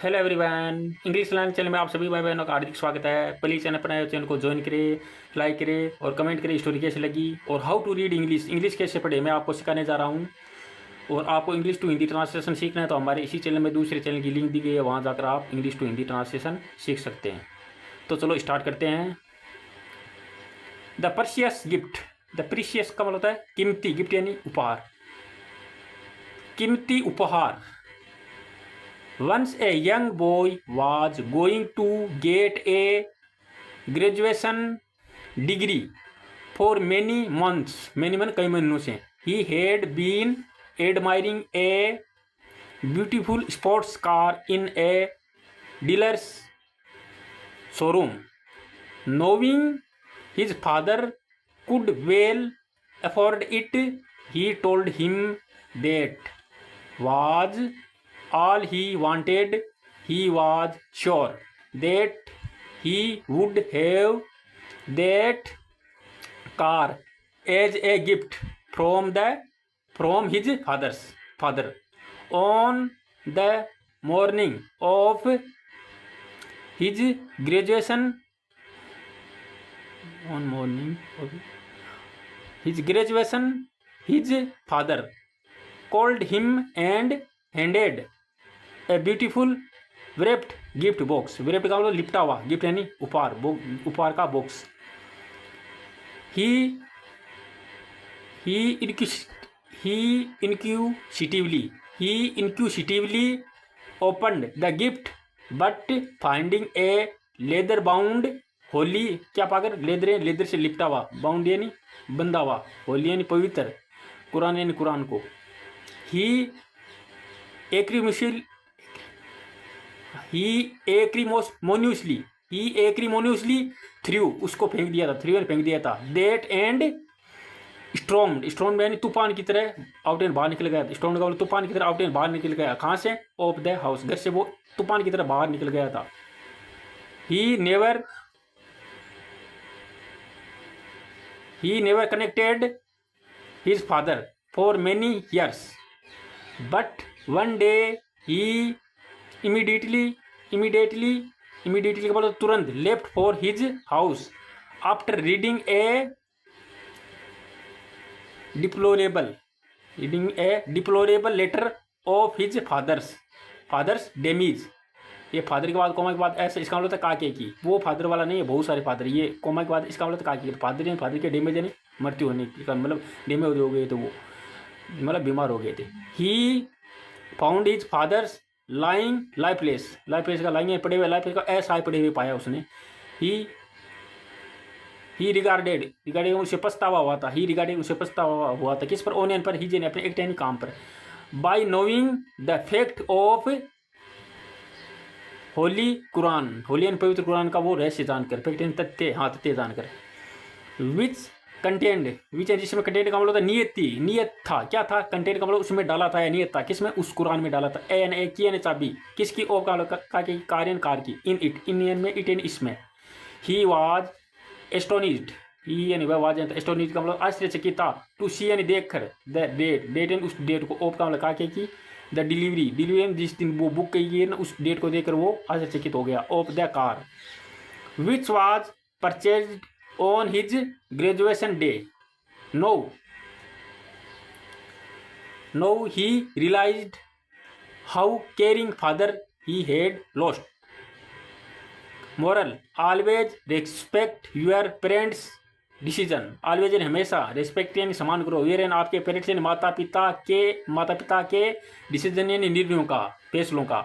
Hello everyone, English learning channel में आप सभी भाई बहनों का हार्दिक स्वागत है। प्लीज़ चैनल पर नए चैनल को ज्वाइन करें, लाइक करें और कमेंट करें स्टोरी कैसी लगी और हाउ टू रीड इंग्लिश कैसे पढ़े मैं आपको सिखाने जा रहा हूँ। और आपको इंग्लिश टू हिंदी ट्रांसलेशन सीखना है तो हमारे इसी चैनल में दूसरे चैनल की लिंक दी गई है, वहाँ जाकर आप इंग्लिश टू हिंदी ट्रांसलेशन सीख सकते हैं। तो चलो स्टार्ट करते हैं। The precious gift. The precious का मतलब होता है कीमती, गिफ्ट यानी उपहार, कीमती उपहार। Once a young boy was going to get a graduation degree for many months, many मन कई महीनों से, he had been admiring a beautiful sports car in a dealer's showroom. Knowing his father could well afford it, he told him that was all he wanted. He was sure that he would have that car as a gift from his father. On the morning of his graduation, his father called him and handed a beautiful wrapped gift box. wrapped का मतलब लिपटा हुआ, gift यानी उपहार, उपहार का box. he inquisitively opened the gift, but finding a leather bound Holi क्या पाकर, लेदर से लिपटा हुआ, बाउंड यानी बंधा हुआ, होली यानी पवित्र, कुरान यानी कुरान को। ही एक्रीमोनियसली थ्रू, उसको फेंक दिया था, फेंक दिया था। दैट एंड स्ट्रॉम यानी तूफान की तरह आउट एंड बाहर निकल गया। स्ट्रॉम का तूफान की तरह आउट एंड बाहर निकल गया। कहाँ से? ऑफ द हाउस, घर से वो तूफान की तरह बाहर निकल गया था। He never connected his father for many years, but one day he immediately का मतलब तुरंत, left for his house after reading a deplorable letter of his father's demise. ये फादर के बाद कोमा के बाद ऐसा, इसका मतलब काके की, वो फादर वाला नहीं है, बहुत सारे फादर, ये कोमा के बाद इसका मतलब काके, फादर के डेमेज यानी मृत्यु होने की, मतलब डेमेज हो गए थे, वो मतलब बीमार हो गए थे। He found his father's lying lifeless का लाइंग पड़े हुए, लाइफलेस का ऐसा पड़े हुए पाया उसने। ही रिगार्डेड उसे पछतावा हुआ था। उसे पछतावा हुआ था किस पर? ओनियन पर, ही ने अपने एक टाइम काम पर। Bye knowing the fact of Holi Quran, Holi पवित्र कुरान का वो रहस्य जानकर, फैक्ट तथ्य जानकर। जिसमें कंटेंट का मतलब होता है नियत था, क्या था? कंटेंट का मतलब उसमें डाला था या नियत था, किसमें? उस कुरान में डाला था। की चाबी किसकी? ओ का कार्य कार की। इन में, इट एन इसमें। ही वाज एस्टोनिज्ड, ही यानी वह वाज एस्टोनिज्ड का मतलब आश्चर्यचकित था। टू सी यानी देख कर, द डेट एंड उस डेट को, ओप का मतलब काके की, द डिलीवरी जिस दिन वो बुक की ना, उस डेट को देखकर वो आश्चर्यचकित हो गया। Of the car which was purchased on his graduation day. Now he realized how caring father he had lost. Moral: always respect your parents decision. Always यानी हमेशा, रेस्पेक्ट यानी सम्मान करो, वेयर यानी आपके पेरेंट्स यानी माता पिता के डिसीजन यानी निर्णयों का, फैसलों का।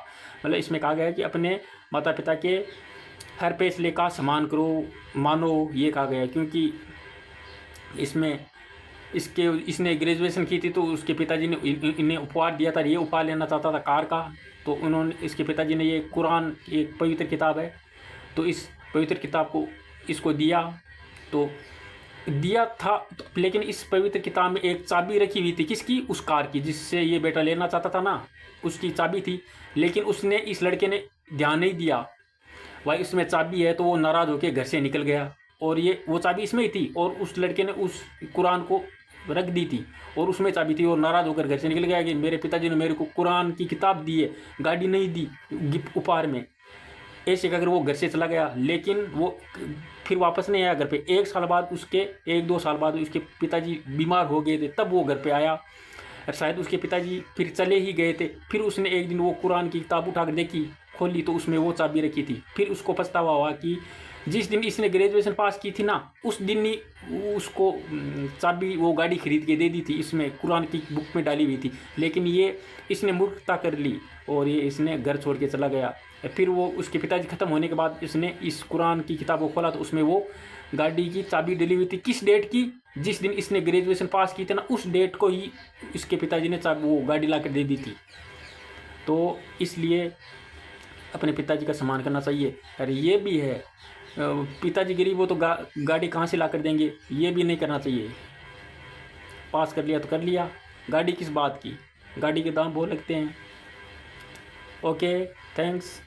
मतलब इसमें कहा गया है कि अपने माता पिता के हर फैसले का सम्मान करो, मानो, ये कहा गया है। क्योंकि इसने ग्रेजुएशन की थी तो उसके पिताजी ने इन्हें उपहार दिया था, ये उपहार लेना चाहता था कार का, तो उन्होंने, इसके पिताजी ने ये कुरान, एक पवित्र किताब है, तो इस पवित्र किताब को इसको दिया था। लेकिन इस पवित्र किताब में एक चाबी रखी हुई थी, किसकी? उस कार की, जिससे ये बेटा लेना चाहता था ना, उसकी चाबी थी। लेकिन उसने, इस लड़के ने ध्यान नहीं दिया, भाई इसमें चाबी है, तो वो नाराज़ होकर घर से निकल गया, और ये वो चाबी इसमें ही थी, और उस लड़के ने उस कुरान को रख दी थी और उसमें चाबी थी, और नाराज़ होकर घर से निकल गया कि मेरे पिताजी ने मेरे को कुरान की किताब दी है, गाड़ी नहीं दी गिफ्ट उपहार में। ऐसे कहकर वो घर से चला गया, लेकिन वो फिर वापस नहीं आया घर पे। 1 साल बाद उसके 1-2 साल बाद उसके पिताजी बीमार हो गए थे, तब वो घर पे आया। शायद उसके पिताजी फिर चले ही गए थे। फिर उसने एक दिन वो कुरान की किताब उठाकर देखी, खोली तो उसमें वो चाबी रखी थी। फिर उसको पछतावा हुआ कि जिस दिन इसने ग्रेजुएशन पास की थी ना, उस दिन ही उसको चाबी वो गाड़ी खरीद के दे दी थी, इसमें कुरान की बुक में डाली हुई थी। लेकिन ये इसने मूर्खता कर ली और ये इसने घर छोड़ के चला गया। फिर वो उसके पिताजी ख़त्म होने के बाद इसने इस कुरान की किताब को खोला तो उसमें वो गाड़ी की चाबी डली हुई थी। किस डेट की? जिस दिन इसने ग्रेजुएशन पास की थी ना, उस डेट को ही इसके पिताजी ने चाबी वो गाड़ी ला कर दे दी थी। तो इसलिए अपने पिताजी का सम्मान करना चाहिए। अरे ये भी है, पिताजी गरीब हो तो गाड़ी कहाँ से ला कर देंगे, ये भी नहीं करना चाहिए। पास कर लिया तो कर लिया, गाड़ी किस बात की, गाड़ी के दाम बहुत लगते हैं। Okay, thanks.